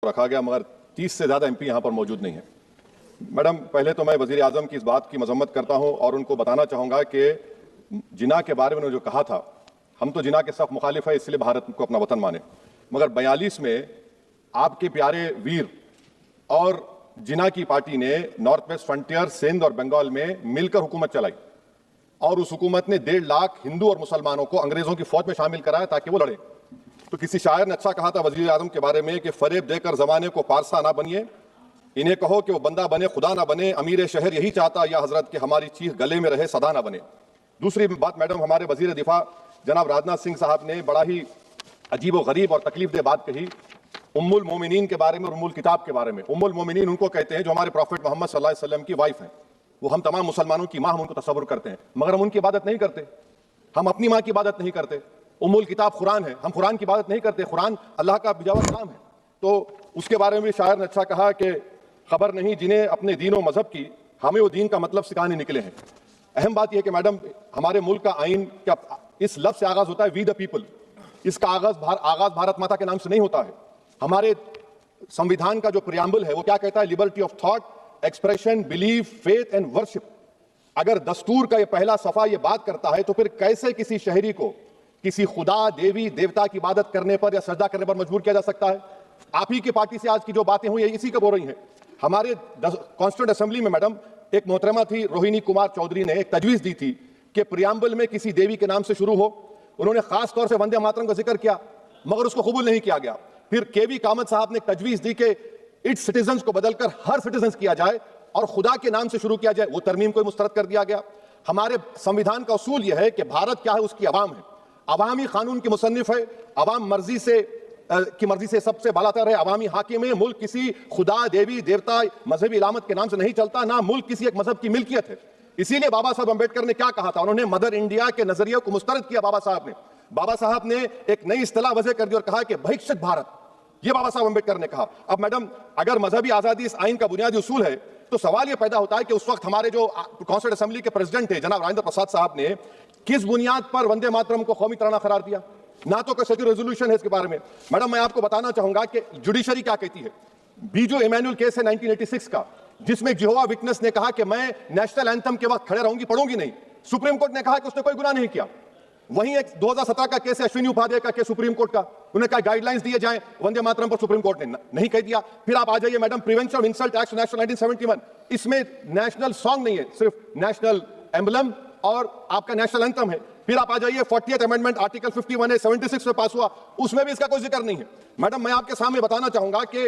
रखा गया, मगर 30 से ज्यादा एमपी यहां पर मौजूद नहीं है। मैडम, पहले तो मैं वजीर आजम की इस बात की मजम्मत करता हूं और उनको बताना चाहूंगा कि जिना के बारे में उन्होंने जो कहा था, हम तो जिना के सख्त मुखालिफ है, इसलिए भारत को अपना वतन माने, मगर 42 में आपके प्यारे वीर और जिना की पार्टी ने नॉर्थ वेस्ट फ्रंटियर, सिंध और बंगाल में मिलकर हुकूमत चलाई और उस हुकूमत ने 1.5 लाख हिंदू और मुसलमानों को अंग्रेजों की फौज में शामिल कराया ताकि वो लड़े। तो किसी शायर ने अच्छा कहा था वजीर आजम के बारे में कि फरेब देकर जमाने को पारसा ना बनिए, इन्हें कहो कि वो बंदा बने खुदा ना बने, अमीर शहर यही चाहता या हजरत कि हमारी चीख गले में रहे सदा ना बने। दूसरी बात मैडम, हमारे वजीर दिफा जनाब राजनाथ सिंह साहब ने बड़ा ही अजीब व गरीब और तकलीफ दे बात कही उम्मुल मोमिनीन के बारे में और उम्मुल किताब के बारे में। उम्मुल मोमिनीन उनको कहते हैं जो हमारे प्रॉफिट मोहम्मद सल्लल्लाहु अलैहि वसल्लम की वाइफ हैं। वो हम तमाम मुसलमानों की माँ, हम उनको तस्वुर करते हैं, मगर हम उनकी इबादत नहीं करते। हम अपनी माँ की इबादत नहीं करते। उम्मुल किताब कुरान है, हम कुरान की इबादत नहीं करते। कुरान अल्लाह का बिजावा कलाम है। तो उसके बारे में भी शायर ने अच्छा कहा कि खबर नहीं जिन्हें अपने दीन और मजहब की, हमें वो दीन का मतलब सिखाने निकले हैं। अहम बात यह है कि मैडम, हमारे मुल्क का आइन क्या इस लफ्ज से आगाज होता है, वी द पीपल। इसका आगाज भारत माता के नाम से नहीं होता है। हमारे संविधान का जो प्रियम्बल है वो क्या कहता है? Liberty of thought, expression, belief, faith and worship. अगर दस्तूर का ये पहला सफा ये बात करता है तो फिर कैसे किसी शहरी को किसी खुदा, देवी, देवता की इबादत करने पर या सजदा करने पर मजबूर किया जा सकता है? आप ही की पार्टी से आज की जो बातें हुई है इसी को बोल रही हैं। हमारे कॉन्स्टिट्यूंट असेंबली में मैडम एक मोहतरमा थी रोहिणी कुमार चौधरी ने एक तजवीज दी थी कि प्रियम्बल में किसी देवी के नाम से शुरू हो। उन्होंने खास तौर से वंदे मातरम का जिक्र किया, मगर उसको कबूल नहीं किया गया। फिर केवी कामत साहब ने तजवीज दी कि इट्स सिटीजन्स को बदलकर हर सिटीजन्स किया जाए और खुदा के नाम से शुरू किया जाए। वो तरमीम को मुस्तरद कर दिया गया। हमारे संविधान का उसूल यह है कि भारत क्या है, उसकी अवाम है, अवामी कानून की मुसन्निफ है, अवाम मर्जी से सबसे बालातर है, अवामी हाकिम है। मुल्क किसी खुदा, देवी, देवता, मजहबी इलामत के नाम से नहीं चलता, ना मुल्क किसी एक मजहब की मिल्कियत है। इसीलिए बाबा साहब अम्बेडकर ने क्या कहा था? उन्होंने मदर इंडिया के नजरिए को मुस्तरद किया। बाबा साहब ने एक नई इस्तिलाह वजह कर दी और कहा कि भैक्षक भारत, ये बाबा साहब अम्बेडकर ने कहा। अब मैडम, अगर मजहबी आजादी इस आइन का बुनियादी उसूल है तो सवाल यह पैदा होता है कि उस वक्त हमारे जो कॉन्स्टिट्यूंट असेंबली के प्रेसिडेंट थे जनाब राजेंद्र प्रसाद साहब ने किस बुनियाद पर वंदे मातरम को कौमी तराना करार दिया? ना तो कोई सच्ची रेजोल्यूशन है इसके बारे में। मैडम, मैं आपको बताना चाहूंगा कि जुडिशरी क्या कहती है। बीजो इमैनुअल केस है 1986 का, जिसमें जिहोवा विटनेस ने कहा कि मैं नेशनल एंथम के वक्त खड़े रहूंगी, पढ़ूंगी नहीं। सुप्रीम कोर्ट ने कहा कि उसने कोई गुनाह नहीं किया। वहीं एक 2017 का केस है अश्विनी उपाध्याय का केस सुप्रीम कोर्ट का, उन्हें कहा गाइडलाइंस दिए जाएं वंदे मातरम पर, सुप्रीम कोर्ट ने नहीं कह दिया। फिर आप आ जाइए madam, prevention of insult act 1971, इसमें नेशनल सॉन्ग नहीं है, सिर्फ नेशनल एम्बलम और आपका नेशनल एंथम है। फिर आप आ जाइए 40th अमेंडमेंट आर्टिकल 51 है, 76 में पास हुआ, उसमें भी इसका कोई जिक्र नहीं है। मैडम, मैं आपके सामने बताना चाहूंगा कि